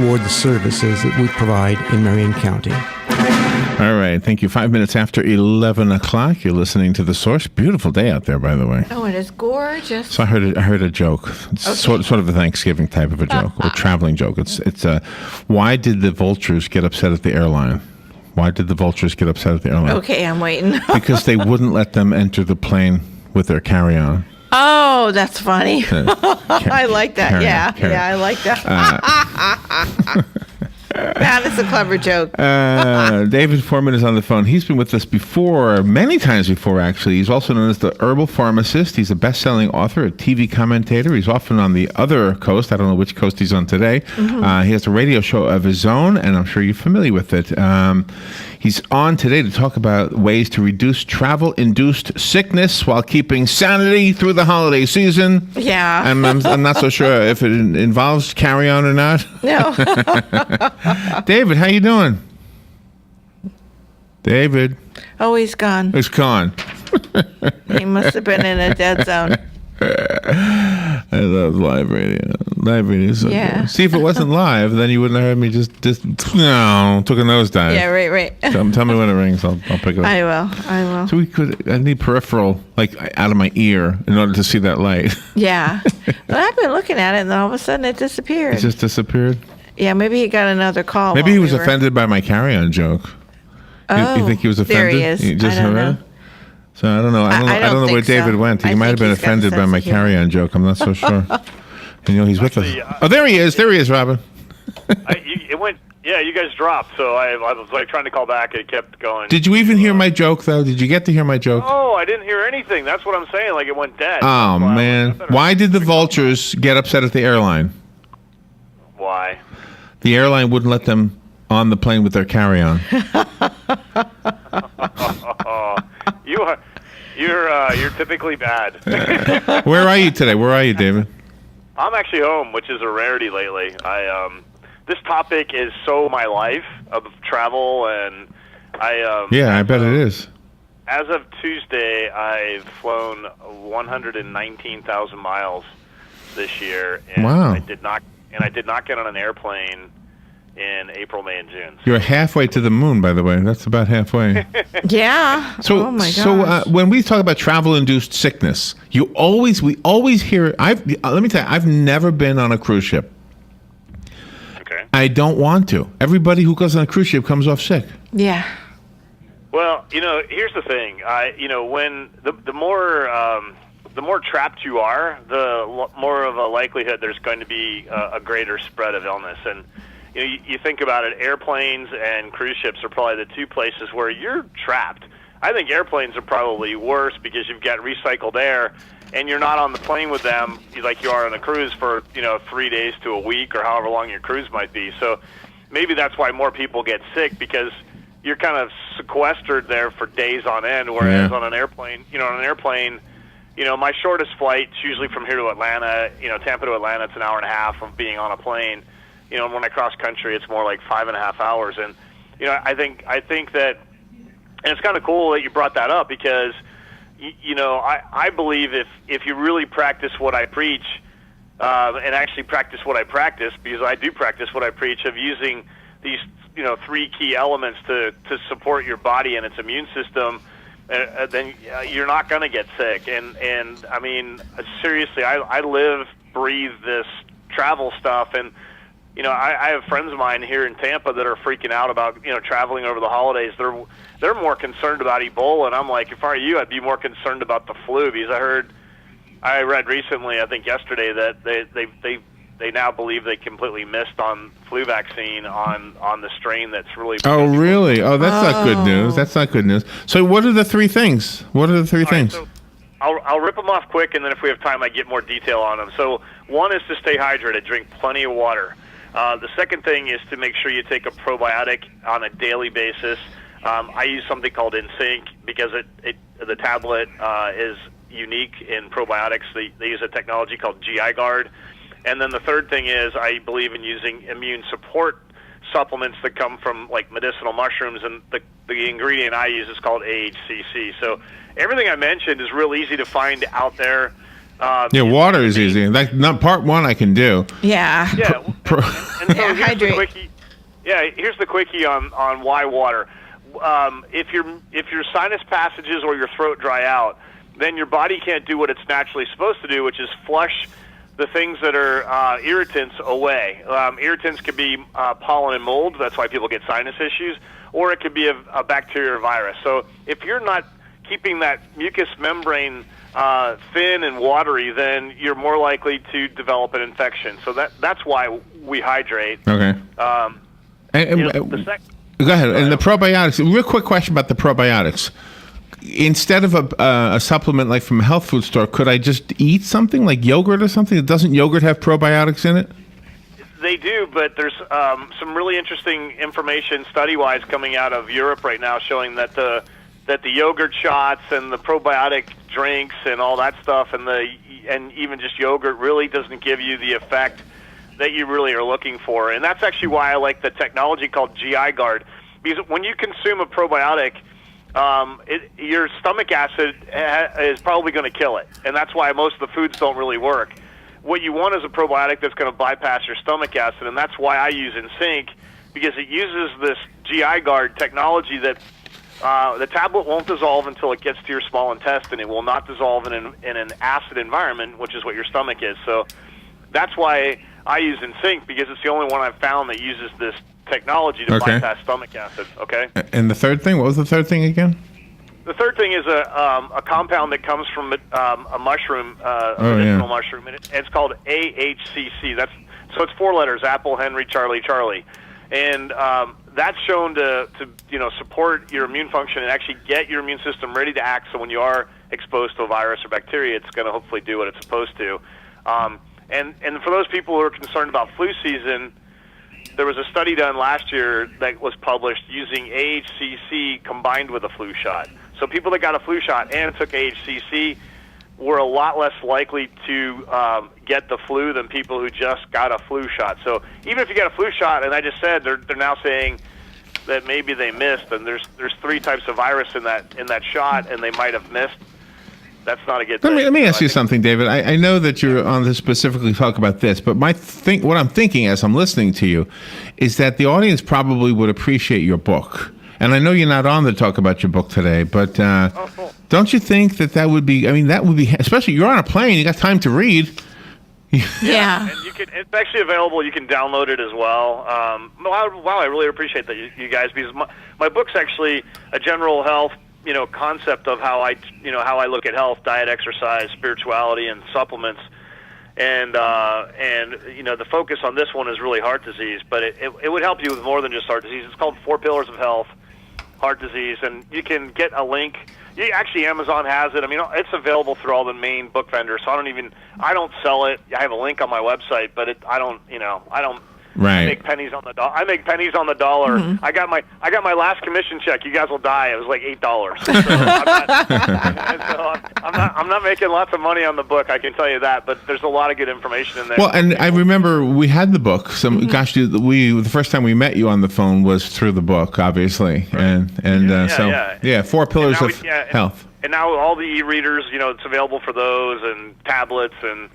toward the services that we provide in Marion County. All right. Thank you. 5 minutes after 11 o'clock. You're listening to The Source. Beautiful day out there, by the way. Oh, it is gorgeous. So I heard a joke. It's sort of a Thanksgiving type of a joke, or a traveling joke. It's why did the vultures get upset at the airline? Why did the vultures get upset at the airline? Okay, I'm waiting. Because they wouldn't let them enter the plane with their carry-on. Oh, that's funny. I like that. Yeah, I like that. That is a clever joke. David Foreman is on the phone. He's been with us before, many times before, actually. He's also known as the Herbal Pharmacist. He's a best-selling author, a TV commentator. He's often on the other coast. I don't know which coast he's on today. He has a radio show of his own, and I'm sure you're familiar with it. He's on today to talk about ways to reduce travel-induced sickness while keeping sanity through the holiday season. Yeah. I'm not so sure if it involves carry-on or not. No. David, how you doing? David. Oh, he's gone. He's gone. He must have been in a dead zone. I love live radio. Live radio is so good. See, if it wasn't live, then you wouldn't have heard me just took a nosedive. Yeah, right. Tell me when it rings. I'll pick it up. I will. So I need peripheral, like out of my ear, in order to see that light. Yeah. But I've been looking at it, and then all of a sudden it disappeared. It just disappeared? Yeah, maybe he got another call. Maybe he was offended by my carry-on joke. Oh, you think he was offended? There he is. You just I don't know. So I don't know. I don't know where David went. He might have been offended by my carry-on joke. I'm not so sure. And he's with us. Oh, there he is. There he is, Robin. It went. Yeah, you guys dropped. So I was like trying to call back, and it kept going. Did you even hear my joke, though? Did you get to hear my joke? Oh, I didn't hear anything. That's what I'm saying. Like it went dead. Oh man! Why did the vultures get upset at the airline? Why? The airline wouldn't let them on the plane with their carry-on. You're typically bad. Where are you today? Where are you, David? I'm actually home, which is a rarity lately. This topic is so my life of travel, and I bet it is. As of Tuesday, I've flown 119,000 miles this year, and wow! I did not get on an airplane in April, May, and June. You're halfway to the moon, by the way. That's about halfway. Yeah. So, oh my gosh. So when we talk about travel-induced sickness, we always hear. Let me tell you, I've never been on a cruise ship. Okay. I don't want to. Everybody who goes on a cruise ship comes off sick. Yeah. Well, here's the thing. When the more trapped you are, the more of a likelihood there's going to be a greater spread of illness. And you think about it, airplanes and cruise ships are probably the two places where you're trapped. I think airplanes are probably worse because you've got recycled air, and you're not on the plane with them like you are on a cruise for 3 days to a week or however long your cruise might be. So maybe that's why more people get sick, because you're kind of sequestered there for days on end. Whereas on an airplane, my shortest flight is usually from here to Atlanta. Tampa to Atlanta, it's an hour and a half of being on a plane. When I cross country, it's more like 5.5 hours. And I think that, and it's kind of cool that you brought that up, because I believe if you really practice what I preach, and actually practice what I practice, because I do practice what I preach, of using these 3 key elements to support your body and its immune system, then you're not going to get sick. And I mean, seriously, I live, breathe this travel stuff, and I have friends of mine here in Tampa that are freaking out about traveling over the holidays. They're more concerned about Ebola, and I'm like, if I were you, I'd be more concerned about the flu, because I read recently, I think yesterday, that they now believe they completely missed on flu vaccine on the strain that's really. Oh, really? Oh, that's not good news. That's not good news. So what are the 3 things? What are the 3 things? Right, so I'll rip them off quick, and then if we have time, I get more detail on them. So one is to stay hydrated, drink plenty of water. The second thing is to make sure you take a probiotic on a daily basis. I use something called InSync because the tablet is unique in probiotics. They use a technology called GI Guard. And then the third thing is I believe in using immune support supplements that come from like medicinal mushrooms, and the ingredient I use is called AHCC. So everything I mentioned is real easy to find out there. Water is easy. Not part 1 I can do. Yeah. Yeah. hydrate. Here's the quickie on why water. If your sinus passages or your throat dry out, then your body can't do what it's naturally supposed to do, which is flush the things that are irritants away. Irritants could be pollen and mold. That's why people get sinus issues. Or it could be a bacteria or virus. So if you're not keeping that mucous membrane thin and watery, then you're more likely to develop an infection. So that's why we hydrate. Okay. Go ahead. And the probiotics, real quick question about the probiotics. Instead of a supplement like from a health food store, could I just eat something like yogurt or something? Doesn't yogurt have probiotics in it? They do, but there's some really interesting information study-wise coming out of Europe right now showing that the yogurt shots and the probiotic drinks and all that stuff and even just yogurt really doesn't give you the effect that you really are looking for. And that's actually why I like the technology called GI Guard, because when you consume a probiotic, your stomach acid is probably going to kill it, and that's why most of the foods don't really work. What you want is a probiotic that's going to bypass your stomach acid, and that's why I use InSync, because it uses this GI Guard technology that the tablet won't dissolve until it gets to your small intestine. It will not dissolve in an acid environment, which is what your stomach is. So that's why I use InSync, because it's the only one I've found that uses this technology to bypass stomach acid. Okay. And the third thing, what was the third thing again? The third thing is a compound that comes from a mushroom, a medicinal mushroom, and it's called AHCC. So it's 4 letters: Apple, Henry, Charlie, Charlie, and that's shown to support your immune function and actually get your immune system ready to act. So when you are exposed to a virus or bacteria, it's going to hopefully do what it's supposed to. And for those people who are concerned about flu season, there was a study done last year that was published using AHCC combined with a flu shot. So people that got a flu shot and took AHCC were a lot less likely to get the flu than people who just got a flu shot. So even if you get a flu shot, and I just said they're now saying that maybe they missed, and there's 3 types of virus in that shot, and they might have missed. That's not a good thing. Let me ask you something, David. I know that you're on to specifically talk about this, but what I'm thinking as I'm listening to you is that the audience probably would appreciate your book. And I know you're not on to talk about your book today, but cool. Don't you think that would be, especially you're on a plane, you got time to read. Yeah. And it's actually available. You can download it as well. Wow, I really appreciate that, you guys, because my book's actually a general health concept of how I look at health, diet, exercise, spirituality, and supplements. And the focus on this one is really heart disease, but it would help you with more than just heart disease. It's called 4 Pillars of Health, Heart Disease, and you can get a link. Actually, Amazon has it. I mean, it's available through all the main book vendors. So I don't sell it. I have a link on my website, but I don't. Right. I make pennies on the dollar. Mm-hmm. I got my last commission check. You guys will die. It was like $8. I'm not making lots of money on the book. I can tell you that. But there's a lot of good information in there. Well, and I remember we had the book. The first time we met you on the phone was through the book, obviously, right. and 4 Pillars of Health. And now all the e-readers, it's available for those, and tablets, and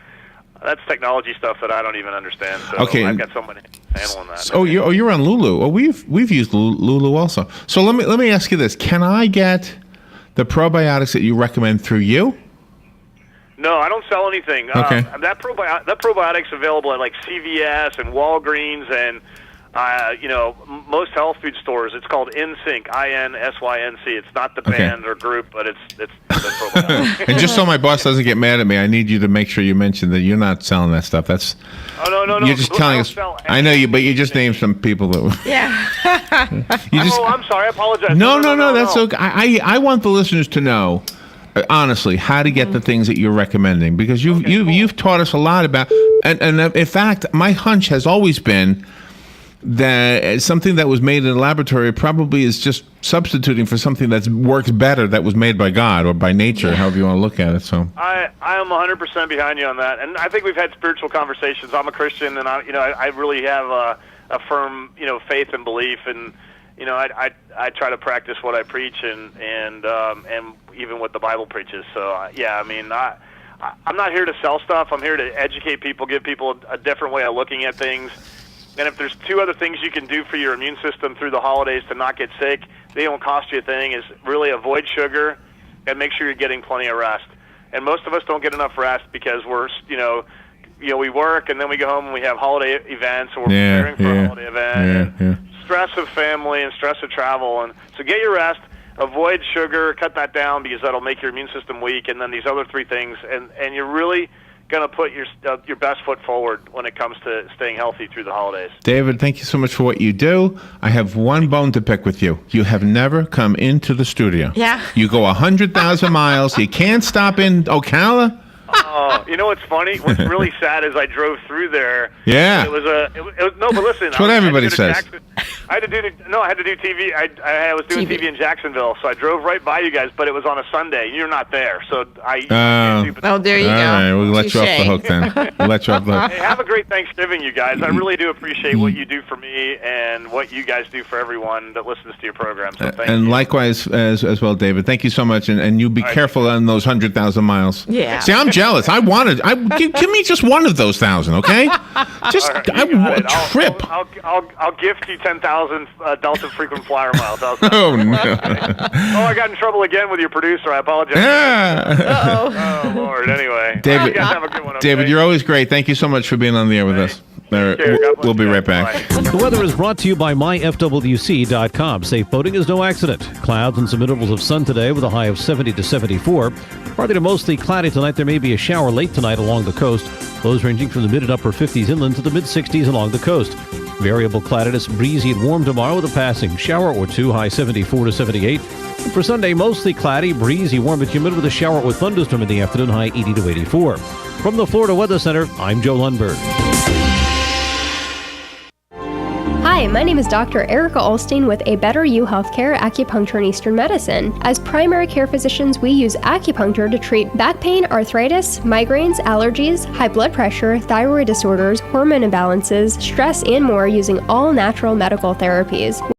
that's technology stuff that I don't even understand. So okay. I've got someone handling that. So you're on Lulu. Oh, we've used Lulu also. So let me ask you this: can I get the probiotics that you recommend through you? No, I don't sell anything. Okay. That probiotic's available at like CVS and Walgreens and most health food stores. It's called InSync, INSYNC. It's not the band or group, but it's the probiotic. And just so my boss doesn't get mad at me, I need you to make sure you mention that you're not selling that stuff. That's no. You're just telling us. I know you, but you just named some people that. Yeah. I'm sorry. I apologize. No. That's okay. I want the listeners to know. Honestly, how to get the things that you're recommending, because you've taught us a lot about, and in fact, my hunch has always been that something that was made in a laboratory probably is just substituting for something that works better, that was made by God or by nature, however you want to look at it. So I am 100% behind you on that, and I think we've had spiritual conversations. I'm a Christian, and I really have a firm faith and belief, and I try to practice what I preach, and even what the Bible preaches. So I'm not here to sell stuff. I'm here to educate people, give people a different way of looking at things, And if there's 2 other things you can do for your immune system through the holidays to not get sick, they don't cost you a thing, is really avoid sugar and make sure you're getting plenty of rest. And most of us don't get enough rest because we're, we work and then we go home and we have holiday events, or we're preparing for a holiday event. And stress of family and stress of travel. And so get your rest, avoid sugar, cut that down because that'll make your immune system weak. And then these other 3 things, and you're really going to put your best foot forward when it comes to staying healthy through the holidays. David, thank you so much for what you do. I have one bone to pick with you. You have never come into the studio. Yeah. You go 100,000 miles. You can't stop in Ocala. Oh, you know what's funny? What's really sad is I drove through there. Yeah. It was no, but listen. That's what everybody says. I had to do TV. I was doing TV in Jacksonville, so I drove right by you guys, but it was on a Sunday. You're not there, so I. There you go. All right, we'll let you off the hook then. We'll let you off the hook. Hey, have a great Thanksgiving, you guys. I really do appreciate what you do for me and what you guys do for everyone that listens to your program. So thank you. Likewise as well, David. Thank you so much, and you be careful on those 100,000 miles. Yeah. See, I'm jealous. Give me just one of those 1,000, okay? Just Right, a trip. I'll gift you 10,000 Delta frequent flyer miles. Oh no! I got in trouble again with your producer. I apologize. Yeah. Oh Lord. Anyway, David, you guys have a good one. Okay? David, you're always great. Thank you so much for being on the air with us. We'll be right back. The weather is brought to you by myfwc.com. Safe boating is no accident. Clouds and some intervals of sun today with a high of 70 to 74. Partly to mostly cloudy tonight. There may be a shower late tonight along the coast. Lows ranging from the mid and upper 50s inland to the mid 60s along the coast. Variable cloudiness, breezy and warm tomorrow with a passing shower or 2, high 74 to 78. For Sunday, mostly cloudy, breezy, warm and humid with a shower or thunderstorm in the afternoon, high 80 to 84. From the Florida Weather Center, I'm Joe Lundberg. Hi, my name is Dr. Erica Olstein with A Better You Healthcare Acupuncture and Eastern Medicine. As primary care physicians, we use acupuncture to treat back pain, arthritis, migraines, allergies, high blood pressure, thyroid disorders, hormone imbalances, stress, and more using all natural medical therapies.